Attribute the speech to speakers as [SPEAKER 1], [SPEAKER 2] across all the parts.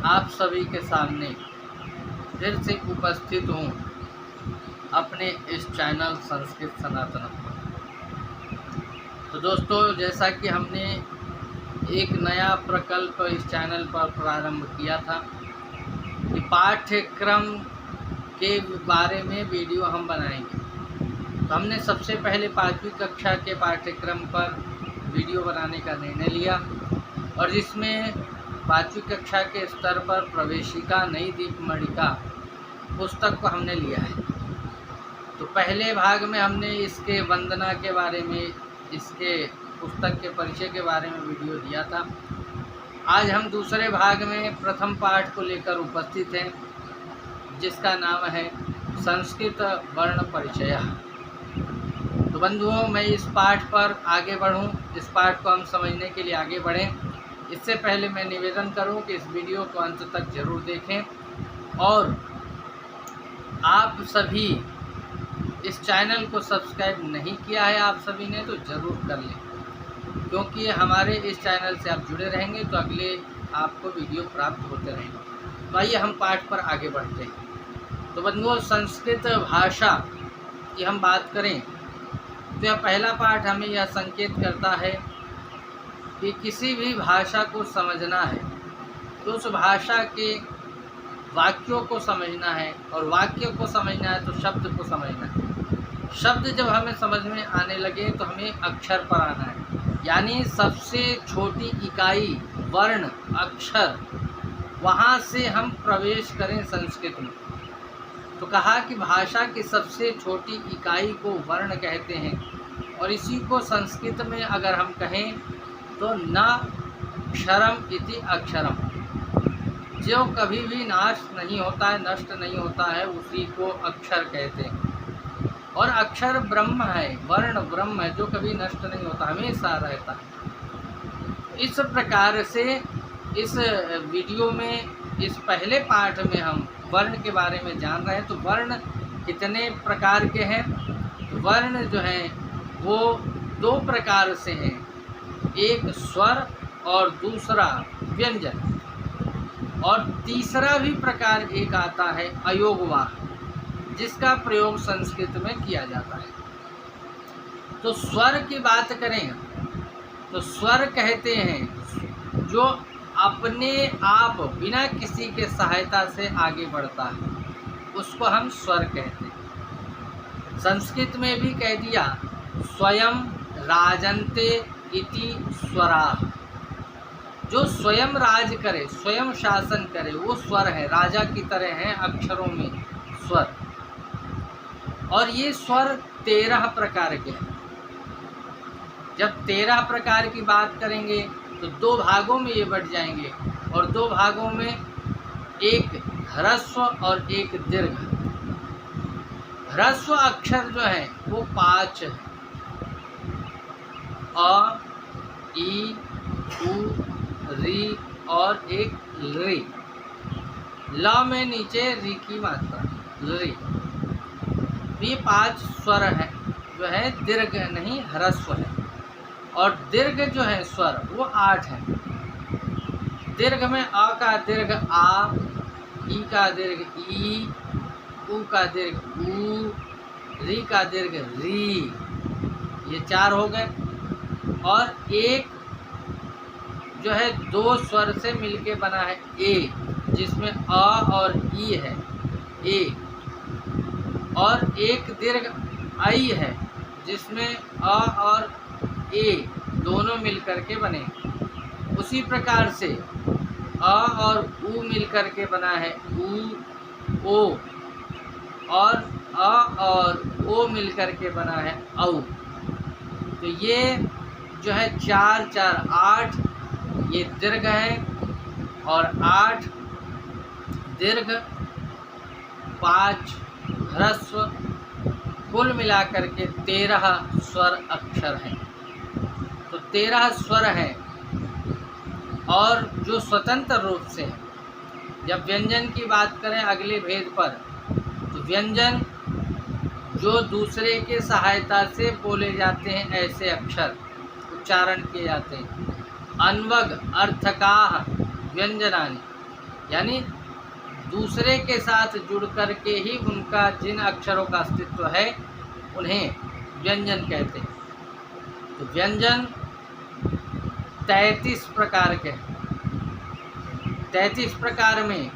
[SPEAKER 1] आप सभी के सामने फिर से उपस्थित हूँ अपने इस चैनल संस्कृत सनातन पर। तो दोस्तों, जैसा कि हमने एक नया प्रकल्प इस चैनल पर प्रारंभ किया था कि पाठ्यक्रम के बारे में वीडियो हम बनाएंगे, तो हमने सबसे पहले 5वीं कक्षा के पाठ्यक्रम पर वीडियो बनाने का निर्णय लिया और जिसमें 5वीं कक्षा के स्तर पर प्रवेशिका नई दीपमणिका पुस्तक को हमने लिया है। तो पहले भाग में हमने इसके वंदना के बारे में, इसके पुस्तक के परिचय के बारे में वीडियो दिया था। आज हम दूसरे भाग में प्रथम पाठ को लेकर उपस्थित हैं, जिसका नाम है संस्कृत वर्ण परिचय। तो बंधुओं, मैं इस पाठ पर आगे बढ़ूं, इस पाठ को हम समझने के लिए आगे बढ़ें, इससे पहले मैं निवेदन करूं कि इस वीडियो को अंत तक जरूर देखें और आप सभी इस चैनल को सब्सक्राइब नहीं किया है आप सभी ने तो ज़रूर कर लें, क्योंकि हमारे इस चैनल से आप जुड़े रहेंगे तो अगले आपको वीडियो प्राप्त होते रहेंगे। तो आइए हम पाठ पर आगे बढ़ते हैं। तो बंधुओं, संस्कृत भाषा की हम बात करें तो यह पहला पाठ हमें यह संकेत करता है कि किसी भी भाषा को समझना है तो उस भाषा के वाक्यों को समझना है, और वाक्य को समझना है तो शब्द को समझना है। शब्द जब हमें समझ में आने लगे तो हमें अक्षर पर आना है, यानी सबसे छोटी इकाई वर्ण अक्षर, वहाँ से हम प्रवेश करें संस्कृत में। तो कहा कि भाषा की सबसे छोटी इकाई को वर्ण कहते हैं, और इसी को संस्कृत में अगर हम कहें तो न क्षरम इति अक्षरम, जो कभी भी नाश नहीं होता है, नष्ट नहीं होता है, उसी को अक्षर कहते हैं। और अक्षर ब्रह्म है, वर्ण ब्रह्म है, जो कभी नष्ट नहीं होता, हमेशा रहता है। इस प्रकार से इस वीडियो में, इस पहले पाठ में हम वर्ण के बारे में जान रहे हैं। तो वर्ण कितने प्रकार के हैं? वर्ण जो हैं वो 2 प्रकार से हैं, एक स्वर और दूसरा व्यंजन, और तीसरा भी प्रकार एक आता है अयोगवाह, जिसका प्रयोग संस्कृत में किया जाता है। तो स्वर की बात करें तो स्वर कहते हैं जो अपने आप बिना किसी के सहायता से आगे बढ़ता है, उसको हम स्वर कहते हैं। संस्कृत में भी कह दिया स्वयं राजन्ते इति स्वराः, जो स्वयं राज करे, स्वयं शासन करे, वो स्वर है, राजा की तरह हैं अक्षरों में स्वर। और ये स्वर 13 प्रकार के हैं। जब 13 प्रकार की बात करेंगे तो 2 भागों में ये बढ़ जाएंगे, और 2 भागों में एक ह्रस्व और एक दीर्घ। ह्रस्व अक्षर जो है वो 5 है, अ, ई, उ, री और एक री। ल में नीचे री की मात्रा री। ये 5 स्वर है जो है दीर्घ नहीं ह्रस्व है, और दीर्घ जो है स्वर वो 8 है। दीर्घ में अ का दीर्घ आ, ई का दीर्घ ई, उ का दीर्घ ऊ, री का दीर्घ री, ये 4 हो गए। और एक जो है 2 स्वर से मिलके बना है ए, जिसमें अ और ई है ए, और एक दीर्घ आई है जिसमें अ और ए दोनों मिलकर के बने। उसी प्रकार से अ और उ मिलकर के बना है उ, ओ, और अ और ओ मिलकर के बना है औ। तो ये जो है 4 4 8 ये दीर्घ है, और 8 दीर्घ 5 ह्रस्व, कुल मिलाकर के 13 स्वर अक्षर हैं। तो 13 स्वर हैं, और जो स्वतंत्र रूप से हैं। जब व्यंजन की बात करें अगले भेद पर, तो व्यंजन जो दूसरे के सहायता से बोले जाते हैं, ऐसे अक्षर उच्चारण किए जाते हैं। अन्वग अर्थकाः व्यंजनानि, यानी दूसरे के साथ जुड़ कर के ही उनका जिन अक्षरों का अस्तित्व है उन्हें व्यंजन कहते हैं। तो व्यंजन 33 प्रकार के हैं। 33 प्रकार में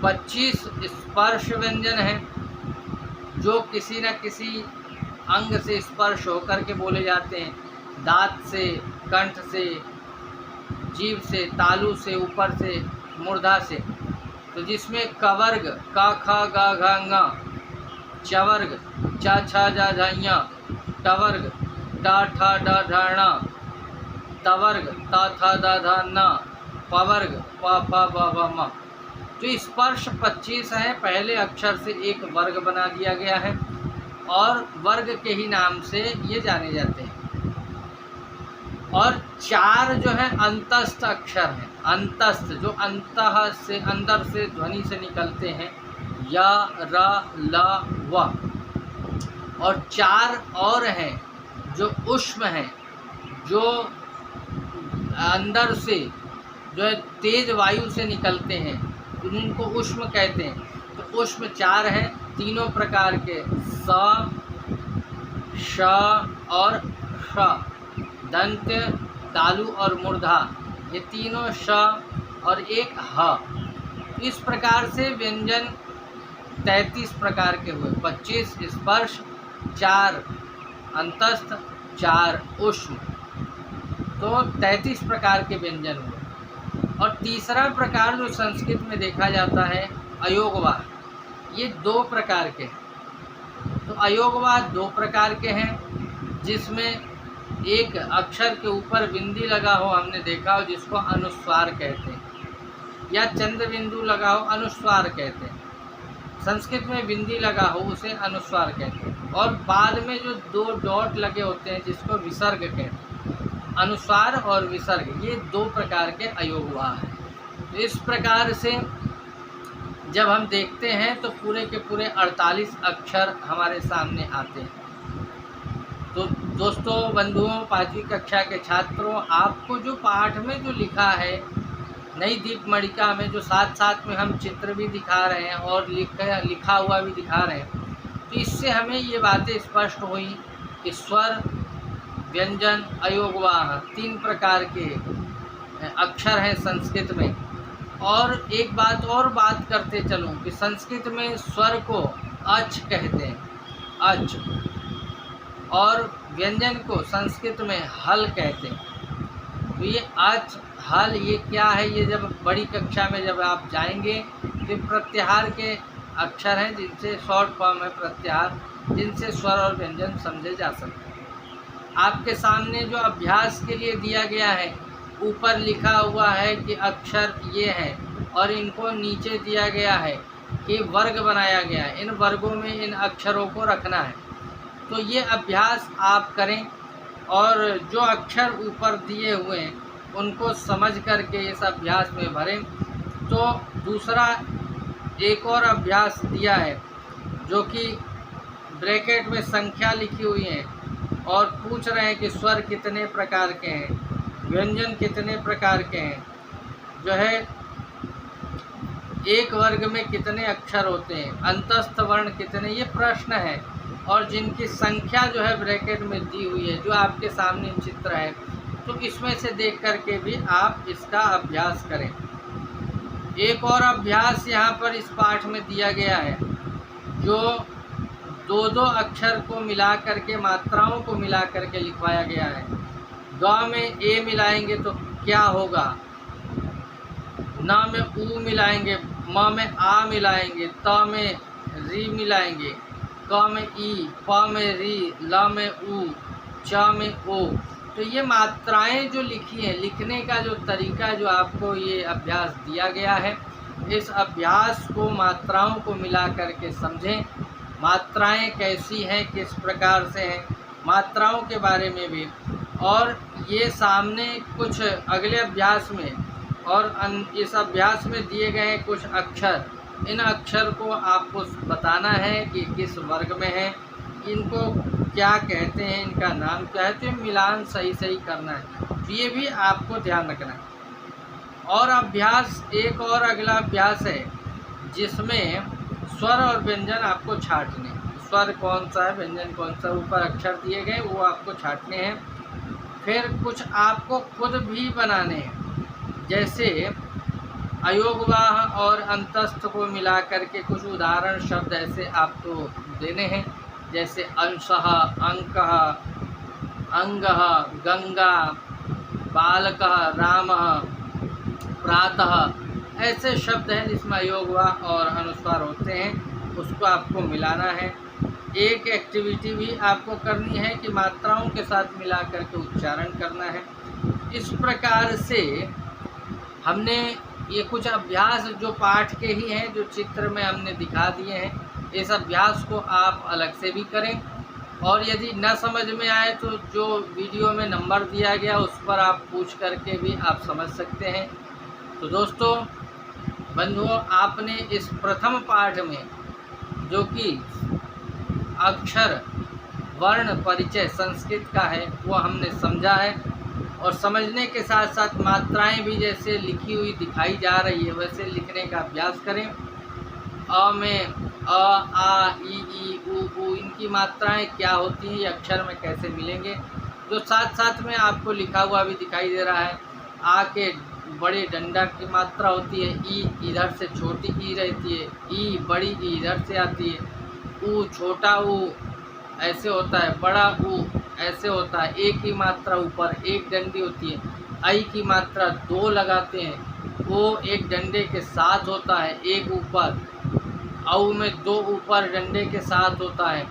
[SPEAKER 1] 25 स्पर्श व्यंजन हैं जो किसी न किसी अंग से स्पर्श होकर के बोले जाते हैं, दांत से, कंठ से, जीभ से, तालु से, ऊपर से, मूर्धा से। तो जिसमें कवर्ग का, ख, ग, घ, ङ, चवर्ग च, छ, ज, झ, ञ, टवर्ग ट, ठ, ड, ढ, ण, तवर्ग त, थ, द, ध, न, पवर्ग प, फ, ब, भ, म। तो स्पर्श 25 है। पहले अक्षर से एक वर्ग बना दिया गया है और वर्ग के ही नाम से ये जाने जाते हैं। और 4 जो है अंतस्थ अक्षर हैं। अंतस्थ जो अंतः से, अंदर से ध्वनि से निकलते हैं, य, र, ल, व। और 4 और हैं जो ऊष्म हैं, जो अंदर से जो है तेज वायु से निकलते हैं, उनको ऊष्म कहते हैं। तो ऊष्म 4 हैं, तीनों प्रकार के, स, श और श, दंत, तालु और मूर्धा, ये तीनों श और एक ह। इस प्रकार से व्यंजन 33 प्रकार के हुए। 25 स्पर्श, 4 अंतस्थ, 4 ऊष्म, तो 33 प्रकार के व्यंजन हुए। और तीसरा प्रकार जो संस्कृत में देखा जाता है अयोगवाह, ये 2 प्रकार के हैं। तो अयोगवाह 2 प्रकार के हैं, जिसमें एक अक्षर के ऊपर बिंदी लगा हो, हमने देखा हो, जिसको अनुस्वार कहते हैं, या चंद्र बिंदु लगा हो, अनुस्वार कहते हैं। संस्कृत में बिंदी लगा हो उसे अनुस्वार कहते हैं। और बाद में जो 2 डॉट लगे होते हैं जिसको विसर्ग कहते हैं। अनुस्वार और विसर्ग, ये 2 प्रकार के अयोगवाह हैं। तो इस प्रकार से जब हम देखते हैं तो पूरे के पूरे 48 अक्षर हमारे सामने आते हैं। तो दोस्तों, बंधुओं, 5वीं कक्षा के छात्रों, आपको जो पाठ में जो लिखा है नई दीपमणिका में, जो साथ साथ में हम चित्र भी दिखा रहे हैं और लिखा हुआ भी दिखा रहे हैं, तो इससे हमें ये बातें स्पष्ट हुई कि स्वर, व्यंजन, अयोगवाह 3 प्रकार के अक्षर हैं संस्कृत में। और एक बात और बात करते चलूँ कि संस्कृत में स्वर को अच कहते हैं, अच, और व्यंजन को संस्कृत में हल कहते हैं। तो ये अच, हल, ये क्या है, ये जब बड़ी कक्षा में जब आप जाएंगे तो प्रत्याहार के अक्षर हैं, जिनसे शॉर्ट फॉर्म है प्रत्याहार, जिनसे स्वर और व्यंजन समझे जा सकते हैं। आपके सामने जो अभ्यास के लिए दिया गया है, ऊपर लिखा हुआ है कि अक्षर ये हैं और इनको नीचे दिया गया है कि वर्ग बनाया गया है, इन वर्गों में इन अक्षरों को रखना है। तो ये अभ्यास आप करें और जो अक्षर ऊपर दिए हुए हैं उनको समझ करके इस अभ्यास में भरें। तो दूसरा एक और अभ्यास दिया है जो कि ब्रैकेट में संख्या लिखी हुई है और पूछ रहे हैं कि स्वर कितने प्रकार के हैं, व्यंजन कितने प्रकार के हैं, जो है एक वर्ग में कितने अक्षर होते हैं, अंतस्थ वर्ण कितने, ये प्रश्न है। और जिनकी संख्या जो है ब्रैकेट में दी हुई है, जो आपके सामने चित्र है, तो इसमें से देख करके भी आप इसका अभ्यास करें। एक और अभ्यास यहाँ पर इस पाठ में दिया गया है, जो 2-2 अक्षर को मिला करके, मात्राओं को मिला करके लिखवाया गया है। ग में ए मिलाएंगे तो क्या होगा, न में ऊ मिलाएंगे, म में आ मिलाएंगे, त में री मिलाएंगे, क में ई, प में री, ल में ऊ, च में ओ। तो ये मात्राएं जो लिखी हैं, लिखने का जो तरीका जो आपको ये अभ्यास दिया गया है, इस अभ्यास को मात्राओं को मिला करके समझें। मात्राएं कैसी हैं, किस प्रकार से हैं, मात्राओं के बारे में भी। और ये सामने कुछ अगले अभ्यास में और इस अभ्यास में दिए गए कुछ अक्षर, इन अक्षर को आपको बताना है कि किस वर्ग में है, इनको क्या कहते हैं, इनका नाम क्या है। तो मिलान सही करना है, तो ये भी आपको ध्यान रखना है। और अभ्यास, एक और अगला अभ्यास है जिसमें स्वर और व्यंजन आपको छांटने, स्वर कौन सा है, व्यंजन कौन सा, ऊपर अक्षर दिए गए वो आपको छांटने हैं। फिर कुछ आपको खुद भी बनाने हैं, जैसे अयोगवाह और अंतस्थ को मिला करके कुछ उदाहरण शब्द ऐसे आपको देने हैं, जैसे अंशः, अंकः, अंगः, गंगा, बालकः, रामः, प्रातः, ऐसे शब्द हैं जिसमें अयोगवाह और अनुस्वार होते हैं, उसको आपको मिलाना है। एक एक्टिविटी भी आपको करनी है कि मात्राओं के साथ मिला करके उच्चारण करना है। इस प्रकार से हमने ये कुछ अभ्यास जो पाठ के ही हैं, जो चित्र में हमने दिखा दिए हैं, इस अभ्यास को आप अलग से भी करें, और यदि न समझ में आए तो जो वीडियो में नंबर दिया गया उस पर आप पूछ करके भी आप समझ सकते हैं। तो दोस्तों, बंधुओं, आपने इस प्रथम पाठ में जो कि अक्षर वर्ण परिचय संस्कृत का है वो हमने समझा है, और समझने के साथ साथ मात्राएं भी जैसे लिखी हुई दिखाई जा रही है वैसे लिखने का अभ्यास करें। अ में अ, आ, ई, उ, इनकी मात्राएं क्या होती हैं, ये अक्षर में कैसे मिलेंगे, जो साथ साथ में आपको लिखा हुआ भी दिखाई दे रहा है। आ के बड़े डंडा की मात्रा होती है, ई इधर से छोटी ई रहती है, ई बड़ी ई इधर से आती है, ऊ छोटा ऊ ऐसे होता है, बड़ा ऊ ऐसे होता है, एक की मात्रा ऊपर एक डंडी होती है, आई की मात्रा 2 लगाते हैं, ओ एक डंडे के साथ होता है, एक ऊपर, औ में 2 ऊपर डंडे के साथ होता है,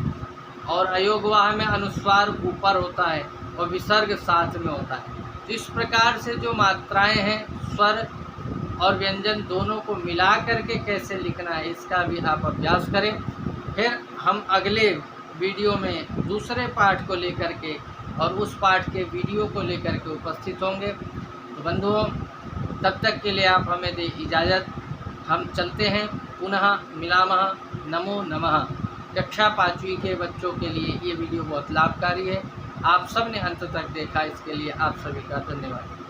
[SPEAKER 1] और अयोगवाह में अनुस्वार ऊपर होता है और विसर्ग साथ में होता है। तो इस प्रकार से जो मात्राएं हैं, स्वर और व्यंजन दोनों को मिला करके कैसे लिखना है, इसका भी आप अभ्यास करें। फिर हम अगले वीडियो में दूसरे पाठ को लेकर के और उस पाठ के वीडियो को लेकर के उपस्थित होंगे। तो बंधुओं, तब तक के लिए आप हमें दें इजाज़त। हम चलते हैं, पुनः मिलामः। नमो नमः। कक्षा 5वीं के बच्चों के लिए ये वीडियो बहुत लाभकारी है। आप सब ने अंत तक देखा, इसके लिए आप सभी का धन्यवाद।